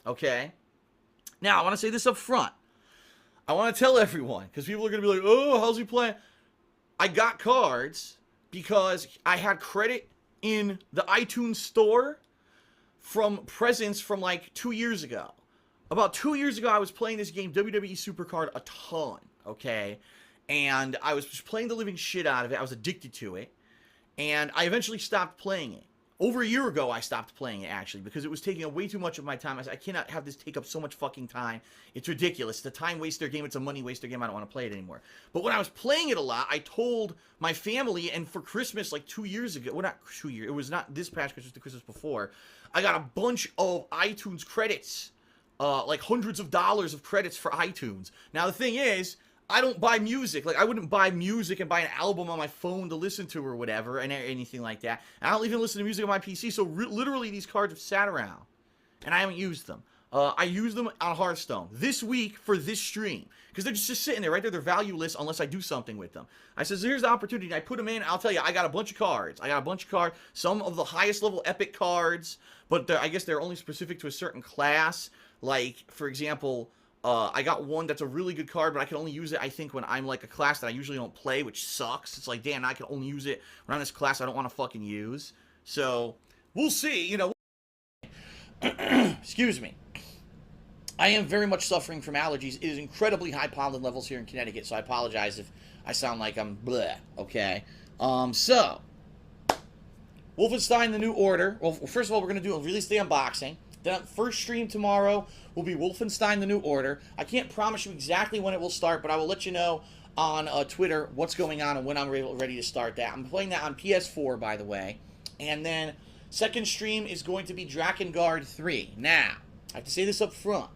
Okay? Now, I want to say this up front. I want to tell everyone, because people are going to be like, oh, how's he playing? I got cards because I had credit in the iTunes store from presents from like 2 years ago. About 2 years ago, I was playing this game, WWE Supercard, a ton, okay? And I was just playing the living shit out of it. I was addicted to it. And I eventually stopped playing it. Over a year ago, I stopped playing it, actually, because it was taking up way too much of my time. I said, I cannot have this take up so much fucking time. It's ridiculous. It's a time waster game. It's a money waster game. I don't want to play it anymore. But when I was playing it a lot, I told my family, and for Christmas, like 2 years ago, well, not 2 years, it was not this past Christmas, the Christmas before, I got a bunch of iTunes credits, like hundreds of dollars of credits for iTunes. Now, the thing is, I don't buy music. Like, I wouldn't buy music and buy an album on my phone to listen to or whatever, and anything like that. And I don't even listen to music on my PC, so literally these cards have sat around, and I haven't used them. I used them on Hearthstone this week for this stream, because they're just sitting there, right there. They're valueless unless I do something with them. I said, so here's the opportunity. I put them in. I'll tell you, I got a bunch of cards. Some of the highest level epic cards, but I guess they're only specific to a certain class. Like, for example, I got one that's a really good card, but I can only use it, I think, when I'm, like, a class that I usually don't play, which sucks. It's like, damn, I can only use it when I'm this class I don't want to fucking use. So, we'll see, you know. Excuse me. I am very much suffering from allergies. It is incredibly high pollen levels here in Connecticut, so I apologize if I sound like I'm bleh, okay? So, Wolfenstein: The New Order. Well, first of all, we're going to release the unboxing. The first stream tomorrow will be Wolfenstein: The New Order. I can't promise you exactly when it will start, but I will let you know on Twitter what's going on and when I'm ready to start that. I'm playing that on PS4, by the way. And then, second stream is going to be Drakengard 3. Now, I have to say this up front.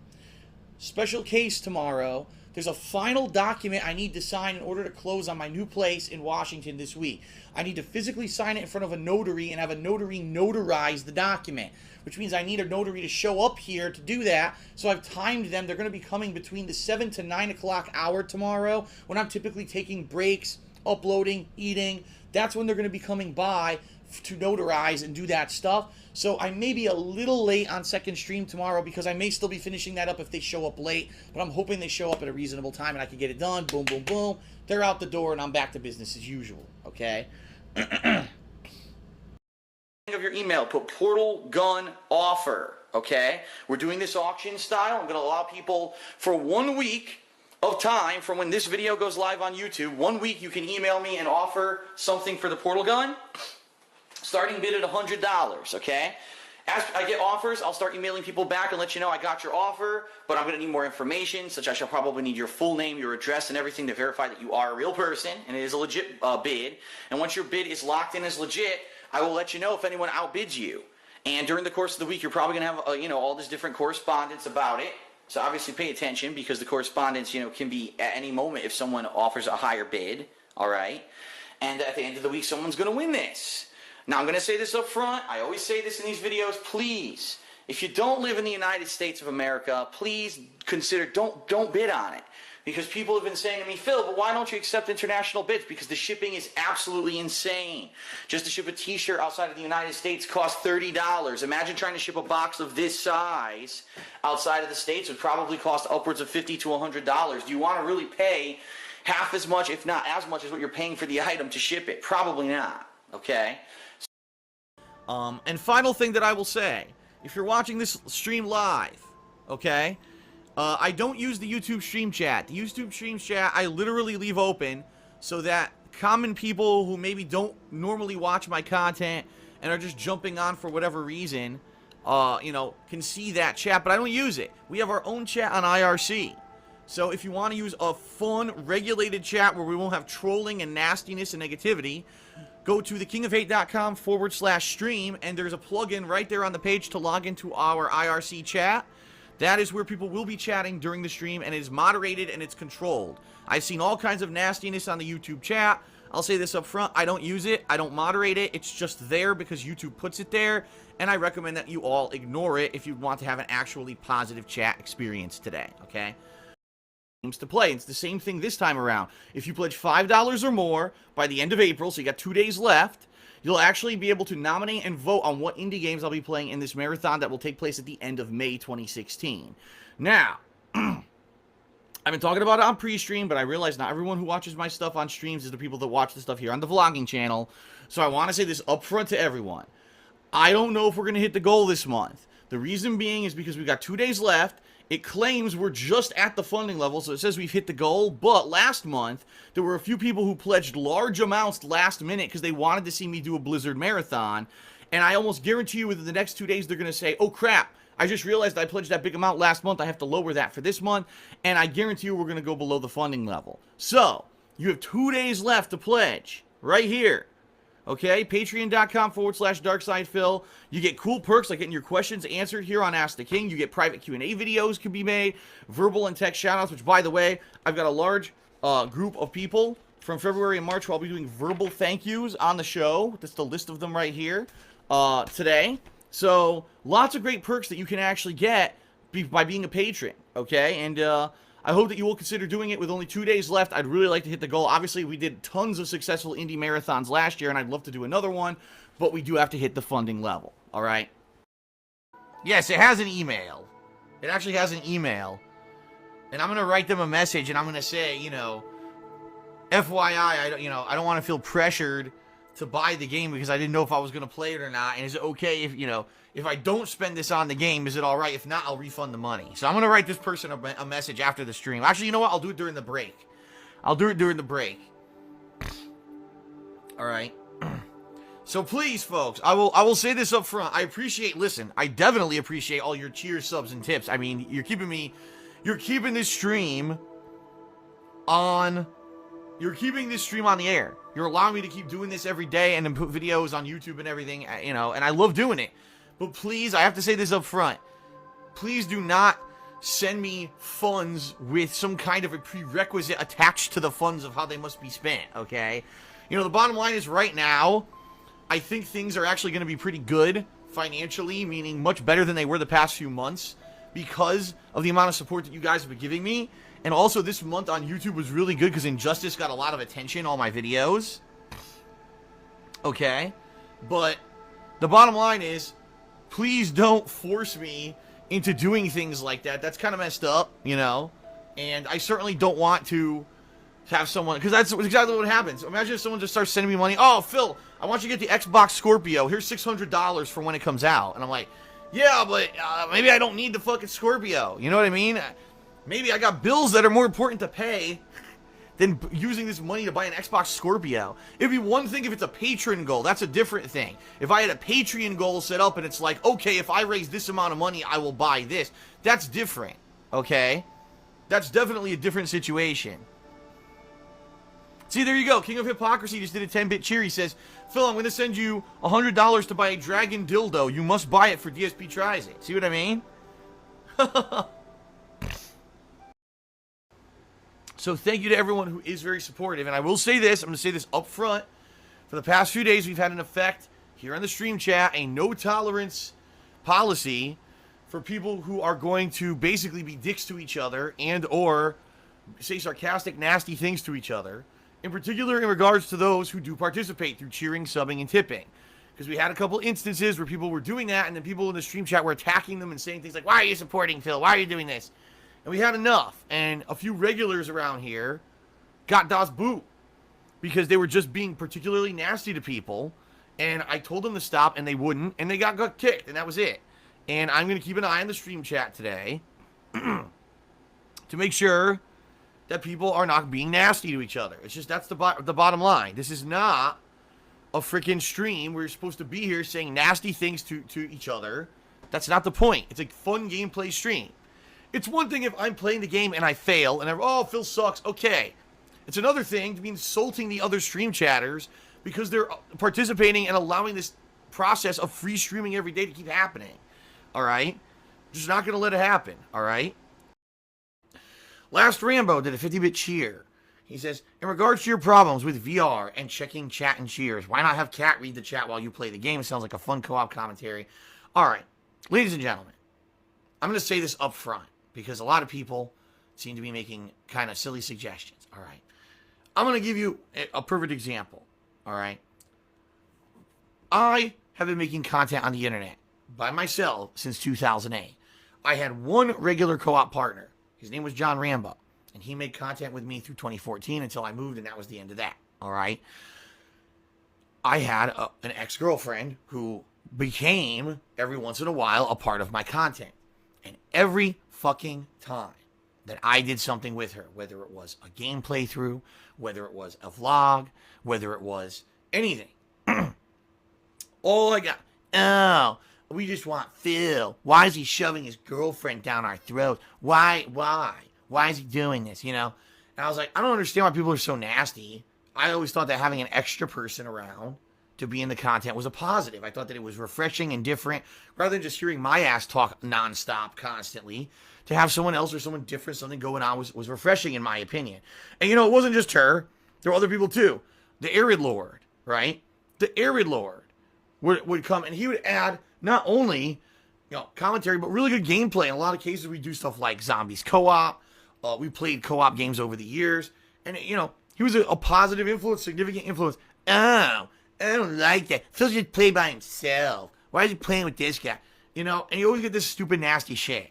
Special case tomorrow. There's a final document I need to sign in order to close on my new place in Washington this week. I need to physically sign it in front of a notary and have a notary notarize the document, which means I need a notary to show up here to do that. So I've timed them. They're going to be coming between the 7 to 9 o'clock hour tomorrow, when I'm typically taking breaks, uploading, eating. That's when they're going to be coming by to notarize and do that stuff. So I may be a little late on second stream tomorrow, because I may still be finishing that up if they show up late, but I'm hoping they show up at a reasonable time and I can get it done. Boom, boom, boom. They're out the door and I'm back to business as usual, okay? Of your email, put Portal Gun Offer, okay? We're doing this auction style. I'm going to allow people for 1 week of time from when this video goes live on YouTube. 1 week you can email me and offer something for the Portal Gun. Starting bid at $100, okay? As I get offers, I'll start emailing people back and let you know I got your offer, but I'm going to need more information, such I shall probably need your full name, your address, and everything to verify that you are a real person, and it is a legit bid. And once your bid is locked in as legit, I will let you know if anyone outbids you. And during the course of the week, you're probably going to have, you know, all this different correspondence about it. So obviously pay attention, because the correspondence, you know, can be at any moment if someone offers a higher bid, all right? And at the end of the week, someone's going to win this. Now, I'm going to say this up front. I always say this in these videos. Please, if you don't live in the United States of America, please consider, don't bid on it. Because people have been saying to me, Phil, but why don't you accept international bids? Because the shipping is absolutely insane. Just to ship a t-shirt outside of the United States costs $30. Imagine trying to ship a box of this size outside of the States. It would probably cost upwards of $50 to $100. Do you want to really pay half as much, if not as much, as what you're paying for the item to ship it? Probably not, okay? And final thing that I will say, if you're watching this stream live, okay, I don't use the YouTube stream chat. The YouTube stream chat I literally leave open so that common people who maybe don't normally watch my content and are just jumping on for whatever reason, you know, can see that chat, but I don't use it. We have our own chat on IRC. So if you want to use a fun, regulated chat where we won't have trolling and nastiness and negativity, go to thekingofhate.com/stream, and there's a plugin right there on the page to log into our IRC chat. That is where people will be chatting during the stream, and it is moderated and it's controlled. I've seen all kinds of nastiness on the YouTube chat. I'll say this up front. I don't use it. I don't moderate it. It's just there because YouTube puts it there, and I recommend that you all ignore it if you want to have an actually positive chat experience today, okay? To play. It's the same thing this time around. If you pledge $5 or more by the end of April, so you got 2 days left, you'll actually be able to nominate and vote on what indie games I'll be playing in this marathon that will take place at the end of May 2016. Now, I've been talking about it on pre-stream, but I realize not everyone who watches my stuff on streams is the people that watch the stuff here on the vlogging channel. So I want to say this up front to everyone. I don't know if we're going to hit the goal this month. The reason being is because we've got 2 days left. It claims we're just at the funding level, so it says we've hit the goal. But last month, there were a few people who pledged large amounts last minute because they wanted to see me do a Blizzard Marathon. And I almost guarantee you within the next 2 days, they're going to say, oh crap, I just realized I pledged that big amount last month. I have to lower that for this month. And I guarantee you we're going to go below the funding level. So, you have 2 days left to pledge right here. Okay, patreon.com/DarkSydePhil. You get cool perks like getting your questions answered here on Ask the King. You get private Q&A videos can be made, verbal and text shoutouts, which, by the way, I've got a large group of people from February and March where I'll be doing verbal thank yous on the show. That's the list of them right here today. So, lots of great perks that you can actually get by being a patron, okay? And I hope that you will consider doing it with only 2 days left. I'd really like to hit the goal. Obviously, we did tons of successful indie marathons last year, and I'd love to do another one, but we do have to hit the funding level, all right? Yes, it has an email. It actually has an email. And I'm going to write them a message, and I'm going to say, you know, FYI, I don't want to feel pressured to buy the game because I didn't know if I was going to play it or not. And is it okay if, you know, if I don't spend this on the game, is it all right? If not, I'll refund the money. So I'm going to write this person a message after the stream. Actually, you know what? I'll do it during the break. I'll do it during the break. All right. So please, folks, I will say this up front. I appreciate, listen, I definitely appreciate all your cheers, subs, and tips. I mean, you're keeping this stream on... You're keeping this stream on the air. You're allowing me to keep doing this every day and then put videos on YouTube and everything, you know, and I love doing it. But please, I have to say this up front. Please do not send me funds with some kind of a prerequisite attached to the funds of how they must be spent, okay? You know, the bottom line is right now, I think things are actually going to be pretty good financially, meaning much better than they were the past few months because of the amount of support that you guys have been giving me. And also, this month on YouTube was really good because Injustice got a lot of attention, all my videos. Okay? But the bottom line is, please don't force me into doing things like that. That's kind of messed up, you know? And I certainly don't want to have someone... Because that's exactly what happens. Imagine if someone just starts sending me money. Oh, Phil, I want you to get the Xbox Scorpio. Here's $600 for when it comes out. And I'm like, yeah, but maybe I don't need the fucking Scorpio. You know what I mean? Maybe I got bills that are more important to pay than using this money to buy an Xbox Scorpio. It'd be one thing if it's a patron goal. That's a different thing. If I had a Patreon goal set up and it's like, okay, if I raise this amount of money, I will buy this. That's different, okay? That's definitely a different situation. See, there you go. King of Hypocrisy just did a 10-bit cheer. He says, Phil, I'm going to send you $100 to buy a dragon dildo. You must buy it for DSP tries it. See what I mean? So thank you to everyone who is very supportive. And I will say this, I'm going to say this up front. For the past few days, we've had an effect here on the stream chat, a no-tolerance policy for people who are going to basically be dicks to each other and or say sarcastic, nasty things to each other. In particular, in regards to those who do participate through cheering, subbing, and tipping. Because we had a couple instances where people were doing that, and then people in the stream chat were attacking them and saying things like, why are you supporting Phil? Why are you doing this? And we had enough. And a few regulars around here got Das Boot because they were just being particularly nasty to people. And I told them to stop, and they wouldn't. And they got kicked, and that was it. And I'm going to keep an eye on the stream chat today to make sure that people are not being nasty to each other. It's just that's the bottom line. This is not a freaking stream where you're supposed to be here saying nasty things to each other. That's not the point. It's a fun gameplay stream. It's one thing if I'm playing the game and I fail and oh, Phil sucks. Okay. It's another thing to be insulting the other stream chatters because they're participating and allowing this process of free streaming every day to keep happening. All right? Just not going to let it happen. All right? Last Rambo did a 50-bit cheer. He says, in regards to your problems with VR and checking chat and cheers, why not have Kat read the chat while you play the game? It sounds like a fun co-op commentary. All right. Ladies and gentlemen, I'm going to say this up front because a lot of people seem to be making kind of silly suggestions. All right. I'm going to give you a perfect example. All right. I have been making content on the internet by myself since 2008. I had one regular co-op partner. His name was John Rambo, and he made content with me through 2014 until I moved, and that was the end of that. All right. I had an ex-girlfriend who became, every once in a while, a part of my content. And every fucking time that I did something with her, whether it was a game playthrough, whether it was a vlog, whether it was anything, all I got, oh, we just want Phil. Why is he shoving his girlfriend down our throats? Why? Why is he doing this, you know? And I was like, I don't understand why people are so nasty. I always thought that having an extra person around to be in the content was a positive. I thought that it was refreshing and different, rather than just hearing my ass talk nonstop constantly. To have someone else or someone different, something going on was refreshing in my opinion. And you know, it wasn't just her. There were other people too. The Arid Lord, right? The Arid Lord would come and he would add not only, you know, commentary, but really good gameplay. In a lot of cases, we do stuff like Zombies co-op. We played co-op games over the years. And, you know, he was a positive influence, significant influence. Oh, I don't like that. Phil just play by himself. Why is he playing with this guy? You know, and you always get this stupid, nasty shit.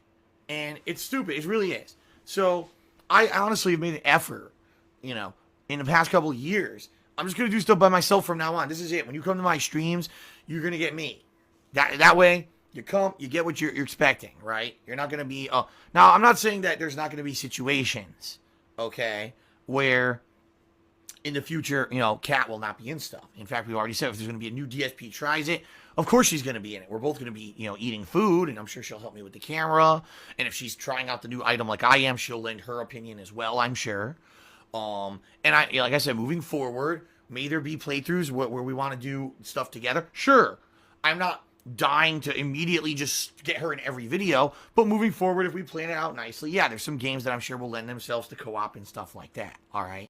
And it's stupid. It really is. So I honestly have made an effort, you know, in the past couple of years. I'm just going to do stuff by myself from now on. This is it. When you come to my streams, you're going to get me. That way, you come, you get what you're expecting, right? You're not going to be... now, I'm not saying that there's not going to be situations, okay, where... in the future, you know, Kat will not be in stuff. In fact, we already said if there's going to be a new DSP tries it, of course she's going to be in it. We're both going to be, you know, eating food, and I'm sure she'll help me with the camera. And if she's trying out the new item like I am, she'll lend her opinion as well, I'm sure. And I, like I said, moving forward, may there be playthroughs where we want to do stuff together? Sure. I'm not dying to immediately just get her in every video, but moving forward, if we plan it out nicely, yeah, there's some games that I'm sure will lend themselves to co-op and stuff like that. All right.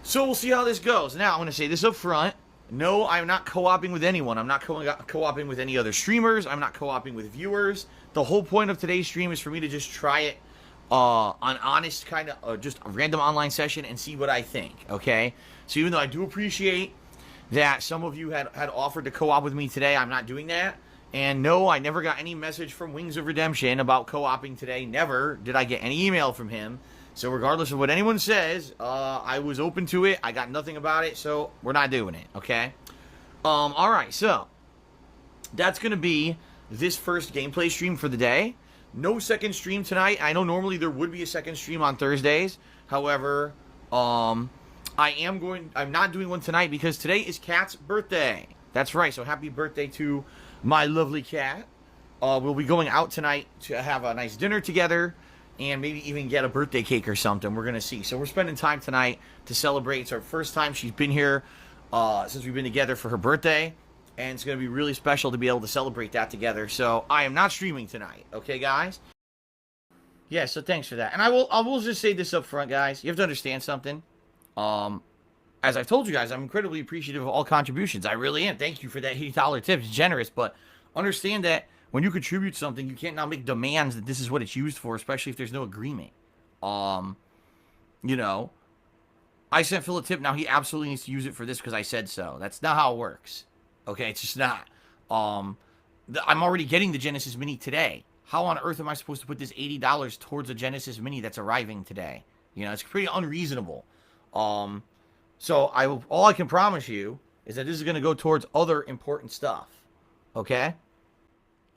So we'll see how this goes. Now, I'm going to say this up front. No, I'm not co-oping with anyone. I'm not co-oping with any other streamers. I'm not co-oping with viewers. The whole point of today's stream is for me to just try it on honest kind of just a random online session and see what I think, okay? So even though I do appreciate that some of you had offered to co-op with me today, I'm not doing that. And no, I never got any message from Wings of Redemption about co-oping today. Never did I get any email from him. So regardless of what anyone says, I was open to it. I got nothing about it, so we're not doing it, okay? All right, so that's going to be this first gameplay stream for the day. No second stream tonight. I know normally there would be a second stream on Thursdays. However, I'm not doing one tonight because today is Kat's birthday. That's right, so happy birthday to my lovely Kat. We'll be going out tonight to have a nice dinner together. And maybe even get a birthday cake or something. We're going to see. So we're spending time tonight to celebrate. It's our first time she's been here since we've been together for her birthday. And it's going to be really special to be able to celebrate that together. So I am not streaming tonight. Okay, guys? Yeah, so thanks for that. And I will just say this up front, guys. You have to understand something. As I've told you guys, I'm incredibly appreciative of all contributions. I really am. Thank you for that $80 tip. It's generous. But understand that when you contribute something, you can't now make demands that this is what it's used for, especially if there's no agreement. You know, I sent Phil a tip. Now he absolutely needs to use it for this because I said so. That's not how it works. Okay, it's just not. I'm already getting the Genesis Mini today. How on earth am I supposed to put this $80 towards a Genesis Mini that's arriving today? You know, it's pretty unreasonable. So all I can promise you is that this is going to go towards other important stuff. Okay?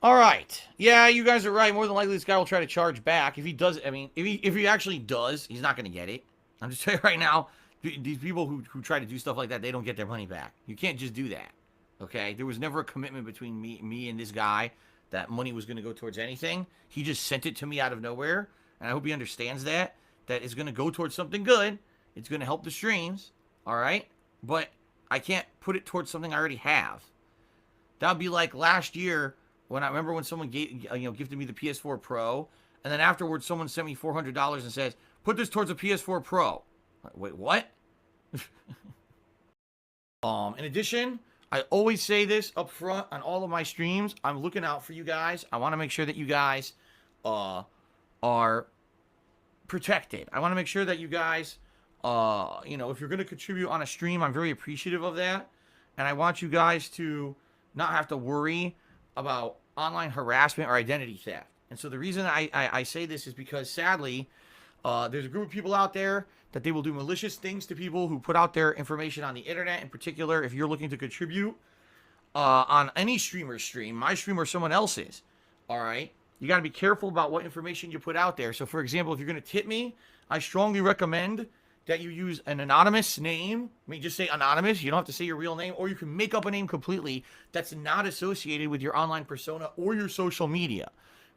All right. Yeah, you guys are right. More than likely, this guy will try to charge back. If he does, I mean, if he actually does, he's not going to get it. I'm just telling you right now, these people who try to do stuff like that, they don't get their money back. You can't just do that. Okay? There was never a commitment between me and this guy that money was going to go towards anything. He just sent it to me out of nowhere, and I hope he understands that it's going to go towards something good. It's going to help the streams, all right? But I can't put it towards something I already have. That would be like last year when I remember when someone gifted me the PS4 Pro, and then afterwards someone sent me $400 and says, put this towards a PS4 Pro. Wait, what? In addition, I always say this up front on all of my streams. I'm looking out for you guys. I want to make sure that you guys are protected. I want to make sure that you guys, if you're going to contribute on a stream, I'm very appreciative of that. and I want you guys to not have to worry about online harassment or identity theft. And so the reason I say this is because, sadly, there's a group of people out there that they will do malicious things to people who put out their information on the internet. In particular, if you're looking to contribute on any streamer's stream, my stream or someone else's, all right, you got to be careful about what information you put out there. So, for example, if you're going to tip me, I strongly recommend that you use an anonymous name. I mean, just say anonymous. You don't have to say your real name, or you can make up a name completely that's not associated with your online persona or your social media.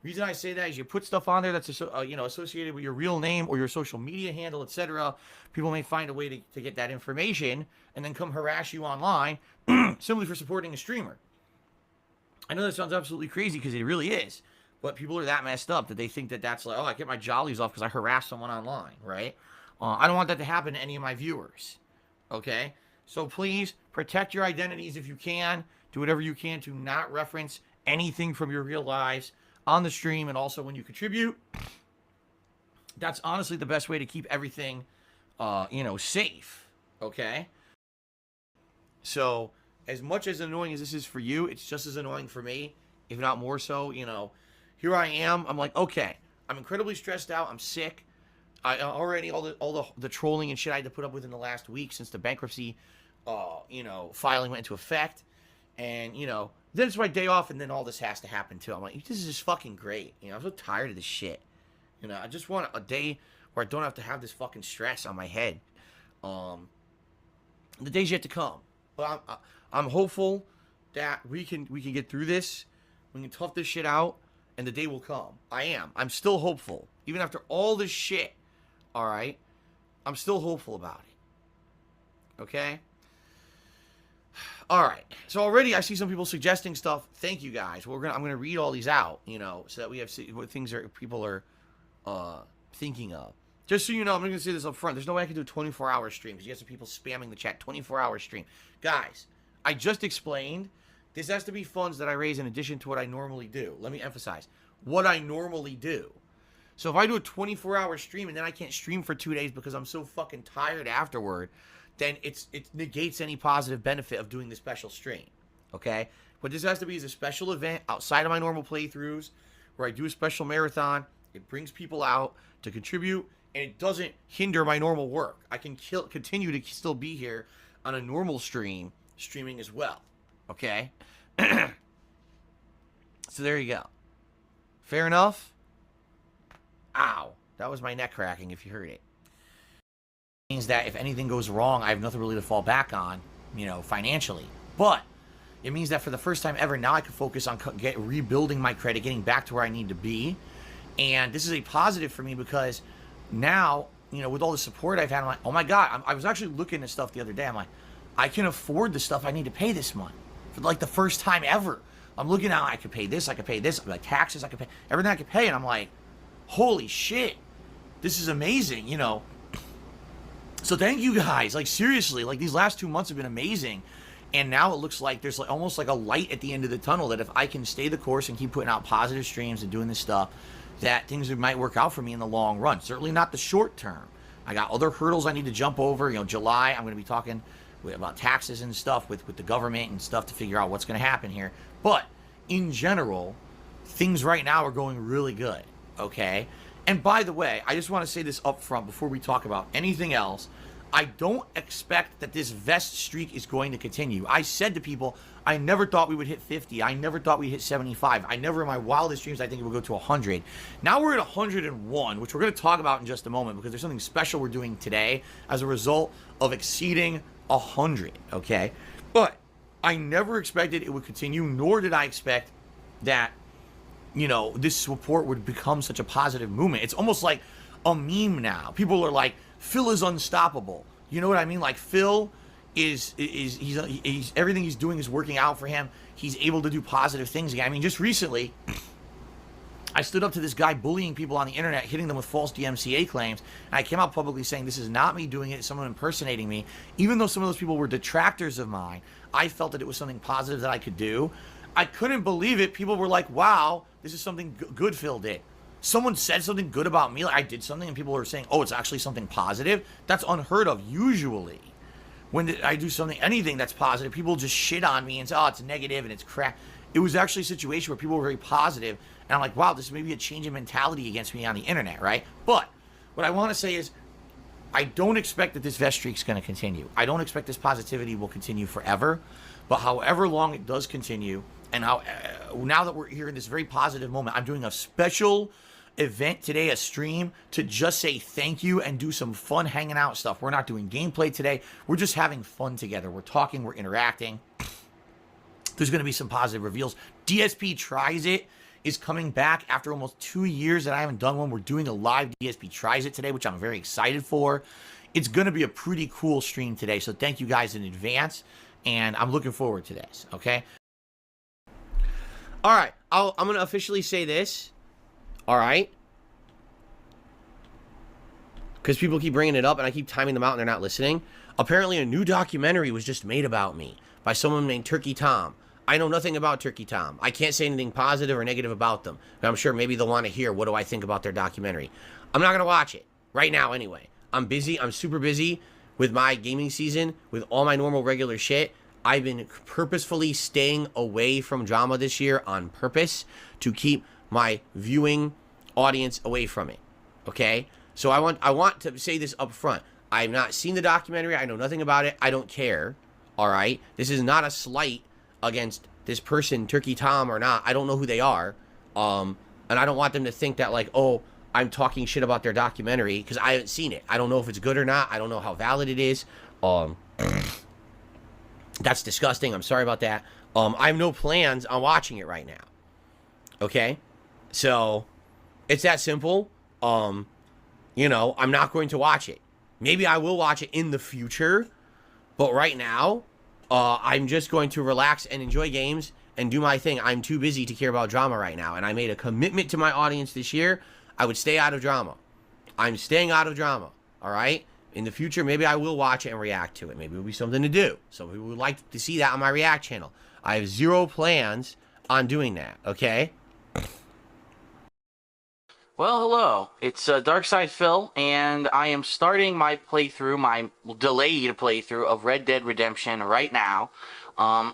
The reason I say that is you put stuff on there that's associated with your real name or your social media handle, etc. People may find a way to get that information and then come harass you online simply for supporting a streamer. I know that sounds absolutely crazy because it really is, but people are that messed up that they think that that's like, oh, I get my jollies off because I harass someone online, right? I don't want that to happen to any of my viewers, okay? So please protect your identities if you can. Do whatever you can to not reference anything from your real lives on the stream, and also when you contribute. That's honestly the best way to keep everything, safe, okay? So as much as annoying as this is for you, it's just as annoying for me, if not more so. Here I am. I'm like, okay, I'm incredibly stressed out. I'm sick. I already all the trolling and shit I had to put up with in the last week since the bankruptcy, filing went into effect, and then it's my day off, and then all this has to happen too. I'm like, this is just fucking great. I'm so tired of this shit. I just want a day where I don't have to have this fucking stress on my head. The day's yet to come, but I'm hopeful that we can get through this. We can tough this shit out, and the day will come. I'm still hopeful, even after all this shit. All right, I'm still hopeful about it. Okay. All right. So already I see some people suggesting stuff. Thank you guys. I'm gonna read all these out, so that we have what things people are thinking of. Just so you know, I'm gonna say this up front. There's no way I can do a 24-hour stream because you have some people spamming the chat. 24-hour stream, guys. I just explained. This has to be funds that I raise in addition to what I normally do. Let me emphasize what I normally do. So if I do a 24-hour stream and then I can't stream for 2 days because I'm so fucking tired afterward, then it negates any positive benefit of doing the special stream, okay? What this has to be is a special event outside of my normal playthroughs where I do a special marathon. It brings people out to contribute, and it doesn't hinder my normal work. I can continue to still be here on a normal streaming as well, okay? So there you go. Fair enough? Ow. That was my neck cracking if you heard it. Means that if anything goes wrong, I have nothing really to fall back on, financially. But it means that for the first time ever, now I can focus on rebuilding my credit, getting back to where I need to be. And this is a positive for me because now, with all the support I've had, I'm like, oh my God, I was actually looking at stuff the other day. I'm like, I can afford the stuff I need to pay this month for like the first time ever. I'm looking out, I could pay this, like taxes, I could pay everything I could pay. And I'm like, holy shit, this is amazing, So thank you guys. Like, seriously, like these last 2 months have been amazing. And now it looks like there's like almost like a light at the end of the tunnel that if I can stay the course and keep putting out positive streams and doing this stuff, that things might work out for me in the long run. Certainly not the short term. I got other hurdles I need to jump over. July, I'm going to be talking about taxes and stuff with the government and stuff to figure out what's going to happen here. But in general, things right now are going really good. Okay? And by the way, I just want to say this up front before we talk about anything else. I don't expect that this vest streak is going to continue. I said to people, I never thought we would hit 50. I never thought we'd hit 75. I never in my wildest dreams, I think it would go to 100. Now we're at 101, which we're going to talk about in just a moment because there's something special we're doing today as a result of exceeding 100, okay? But I never expected it would continue, nor did I expect that this support would become such a positive movement. It's almost like a meme now. People are like, Phil is unstoppable. You know what I mean? Like, Phil he's everything he's doing is working out for him. He's able to do positive things again. I mean, just recently, I stood up to this guy bullying people on the internet, hitting them with false DMCA claims, and I came out publicly saying this is not me doing it, it's someone impersonating me. Even though some of those people were detractors of mine, I felt that it was something positive that I could do. I couldn't believe it. People were like, wow, this is something good Phil did. Someone said something good about me, like I did something, and people were saying, oh, it's actually something positive. That's unheard of usually. when I do something, anything that's positive, people just shit on me and say, oh, it's negative and it's crap. It was actually a situation where people were very positive, and I'm like, wow, this may be a change in mentality against me on the internet, right? But what I want to say is, I don't expect that this vest streak is going to continue. I don't expect this positivity will continue forever. But however long it does continue, and how now that we're here in this very positive moment, I'm doing a special event today, a stream, to just say thank you and do some fun hanging out stuff. We're not doing gameplay today. We're just having fun together. We're talking, we're interacting. There's going to be some positive reveals. DSP Tries It is coming back after almost 2 years that I haven't done one. We're doing a live DSP Tries It today, which I'm very excited for. It's going to be a pretty cool stream today, so thank you guys in advance, and I'm looking forward to this, okay? All right, I'm going to officially say this, all right? Because people keep bringing it up, and I keep timing them out, and they're not listening. Apparently, a new documentary was just made about me by someone named Turkey Tom. I know nothing about Turkey Tom. I can't say anything positive or negative about them. But I'm sure maybe they'll want to hear what do I think about their documentary. I'm not going to watch it. Right now, anyway. I'm busy. I'm super busy with my gaming season, with all my normal regular shit. I've been purposefully staying away from drama this year on purpose to keep my viewing audience away from it. Okay? So I want to say this up front. I've not seen the documentary. I know nothing about it. I don't care. All right? This is not a slight against this person, Turkey Tom or not. I don't know who they are. And I don't want them to think that, like, oh, I'm talking shit about their documentary, because I haven't seen it. I don't know if it's good or not. I don't know how valid it is. That's disgusting. I'm sorry about that. I have no plans on watching it right now. Okay? So, it's that simple. You know, I'm not going to watch it. Maybe I will watch it in the future, but right now, I'm just going to relax and enjoy games and do my thing. I'm too busy to care about drama right now, and I made a commitment to my audience this year. I would stay out of drama. I'm staying out of drama, all right? In the future, maybe I will watch it and react to it. Maybe it'll be something to do. Some people would like to see that on my React channel. I have zero plans on doing that, okay? Well, hello. It's DarkSydePhil, and I am starting my playthrough, my delayed playthrough of Red Dead Redemption right now. I'm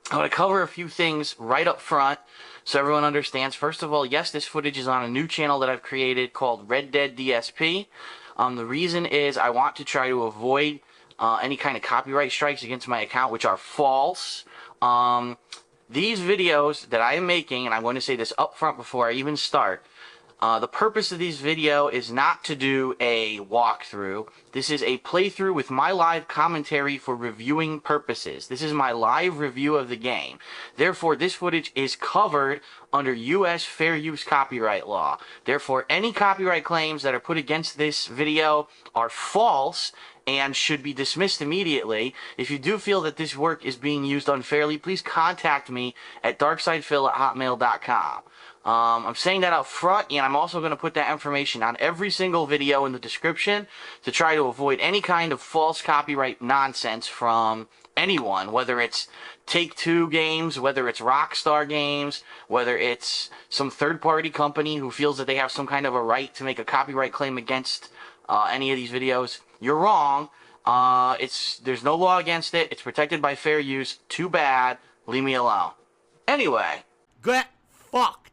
going to cover a few things right up front so everyone understands. First of all, yes, this footage is on a new channel that I've created called Red Dead DSP. The reason is I want to try to avoid any kind of copyright strikes against my account, which are false. These videos that I am making, and I'm going to say this up front before I even start, the purpose of this video is not to do a walkthrough. This is a playthrough with my live commentary for reviewing purposes. This is my live review of the game. Therefore, this footage is covered under U.S. fair use copyright law. Therefore, any copyright claims that are put against this video are false and should be dismissed immediately. If you do feel that this work is being used unfairly, please contact me at DarkSydePhil@hotmail.com. I'm saying that up front, and I'm also going to put that information on every single video in the description to try to avoid any kind of false copyright nonsense from anyone, whether it's Take-Two Games, whether it's Rockstar Games, whether it's some third-party company who feels that they have some kind of a right to make a copyright claim against any of these videos. You're wrong. There's no law against it. It's protected by fair use. Too bad. Leave me alone. Anyway. Get fucked.